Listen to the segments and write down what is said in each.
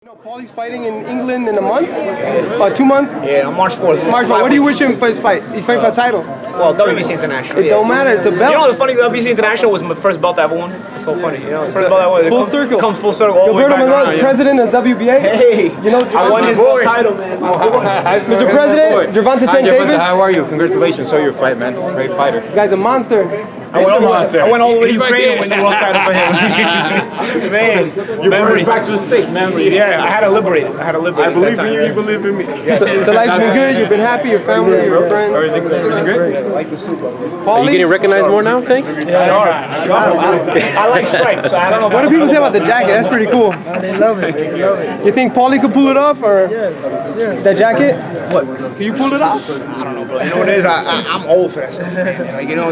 You know, Paulie's fighting in England in a month? 2 months? Yeah, on March 4th. March 4th. What do you wish him for his fight? He's fighting for a title. Well, WBC International. It don't matter, it's a belt. You know the funny, WBC International was my first belt I ever won. It's so funny. You know, first belt I won. Full circle. Comes full circle all the way You've back heard around. of president of WBA? Hey, you know, I won his world title, man. Mr. President, Gervonta Davis. How are you? Congratulations on your fight, man. Great fighter. You guys a monster. I went all the way to Ukraine and won the world title for him. Man, You brought it back to the States. memories. Yeah, I had to liberate it. I believe in you, you believe in me. So life's been good, you've been happy, your family, your friends. Everything good? Are you getting recognized more now, Tank? I like stripes, so I don't know. What do people say about the jacket? That's pretty cool. They love it. They love it. You think Paulie could pull it off, or Yes. that jacket? What? Can you pull it off? I don't know, bro. You know what it is? I'm old for that stuff, man. Like, you know,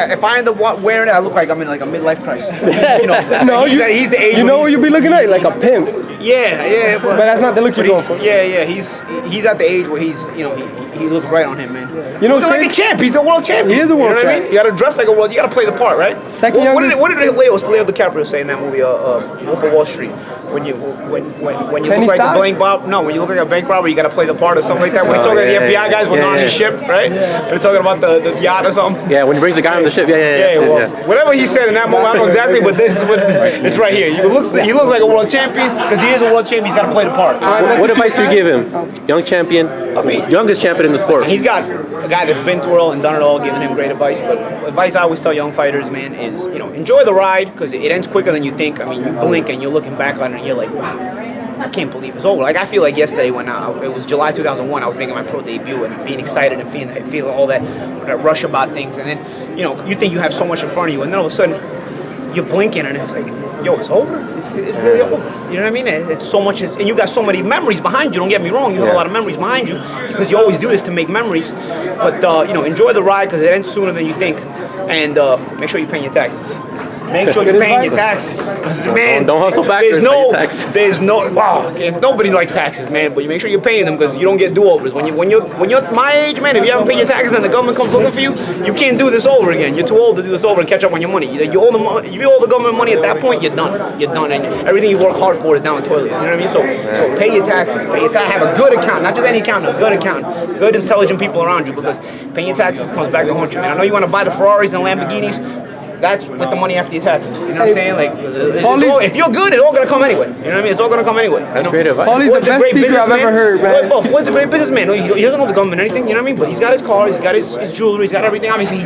if I end up wearing it, I look like I'm in like a midlife crisis. You know, No, he's the age. You know what you'll be looking at? Like a pimp. Yeah, But that's not the look you're going for. Yeah, he's at the age where he's, you know, he looks right on him, man. You know, He's like a champ. He's a world champion. He is a world You know what I mean? champ. You gotta dress like a world. You gotta play the part, right? Second youngest. What did Leo DiCaprio say in that movie, Wolf of Wall Street? When you Penny look like stocks? a bank robber, no, when you look like a bank robber, you gotta play the part or something like that. When he's talking to the FBI guys when they're on his ship, right? They're talking about the yacht or something. Yeah, when he brings the guy on the ship. Well, whatever he said in that moment, I don't know exactly, but this is what it's right here. He looks like a world champion because he is a world champion. He's got to play the part. What advice do you give him? Young champion, youngest champion in the sport. He's got a guy that's been through it all and done it all, giving him great advice. But advice I always tell young fighters, man, is, you know, enjoy the ride because it ends quicker than you think. I mean, you blink and you're looking back on it and you're like, wow, I can't believe it's over. Like, I feel like yesterday when it was July 2001, I was making my pro debut and being excited and feeling all that rush about things. And then, you know, you think you have so much in front of you, and then all of a sudden you're blinking and it's like, yo, it's over. It's really over. You know what I mean? It's so much, and you got so many memories behind you. Don't get me wrong. You have a lot of memories behind you because you always do this to make memories. But you know, enjoy the ride because it ends sooner than you think, and make sure you're paying your taxes. Make sure you're paying your taxes. Man, Don't hustle backwards. nobody likes taxes, man. But you make sure you're paying them because you don't get do-overs. When you're my age, man, if you haven't paid your taxes and the government comes looking for you, you can't do this over again. You're too old to do this over and catch up on your money. You owe the government money at that point. You're done. You're done, and everything you work hard for is down the toilet. You know what I mean? So pay your taxes. Pay your taxes. Have a good account, not just any account, a good account. Good, intelligent people around you because paying your taxes comes back to haunt you, man. I know you want to buy the Ferraris and Lamborghinis. That's with the money after your taxes. You know what I'm saying? Like, if you're good, it's all gonna come anyway. You know what I mean? It's all gonna come anyway. That's great advice. Paulie's the best speaker I've ever heard, man. Floyd's a great businessman. He doesn't owe the government anything, you know what I mean? But he's got his cars, he's got his jewelry, he's got everything. Obviously,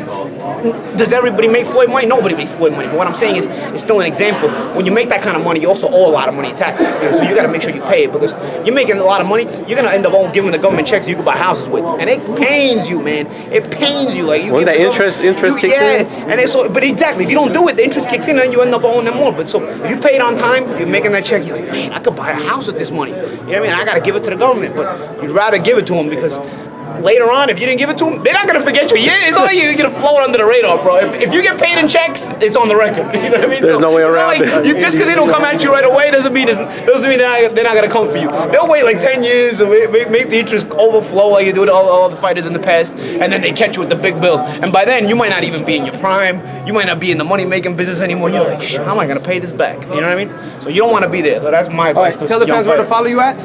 does everybody make Floyd money? Nobody makes Floyd money. But what I'm saying is, it's still an example. When you make that kind of money, you also owe a lot of money in taxes. You know? So you gotta make sure you pay it because you're making a lot of money. You're gonna end up giving the government checks you can buy houses with, and it pains you, man. It pains you. Like you When give that the interest government- kicks in? and it's so. But exactly, if you don't do it, the interest kicks in, and you end up owing them more. But so if you pay it on time, you're making that check. You're like, man, I could buy a house with this money. You know what I mean? I gotta give it to the government, but you'd rather give it to them because later on, if you didn't give it to them, they're not gonna forget you. Yeah, it's not like you're gonna float under the radar, bro. If you get paid in checks, it's on the record. You know what I mean? There's no way around it. Just because they don't come at you right away doesn't mean they're not gonna come for you. They'll wait like 10 years to make the interest overflow like you do with all the fighters in the past, and then they catch you with the big bill. And by then, you might not even be in your prime. You might not be in the money-making business anymore. You're like, how am I gonna pay this back? You know what I mean? So you don't want to be there. So that's my advice. Tell the fans where to follow you at.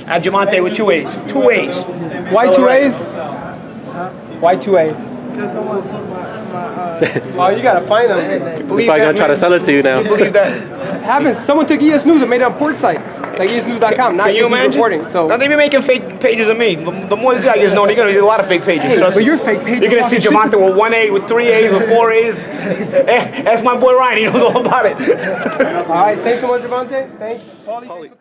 At Gervonta with 2 A's. 2 A's. Why 2 A's? Why 2 A's? Because someone took my Oh, you gotta find them. We're probably gonna try to sell it to you now. Believe that. Someone took ES News and made it a port site, like ESNews.com. Not Can you ES News imagine? reporting. So now they be making fake pages of me. The more this guy gets known, you're gonna do a lot of fake pages. Trust but me. your fake page. You're gonna see Gervonta with 1 A, with 3 A's, with 4 A's. Ask my boy Ryan, he knows all about it. All right, thanks so much, Gervonta. Thanks. Paulie.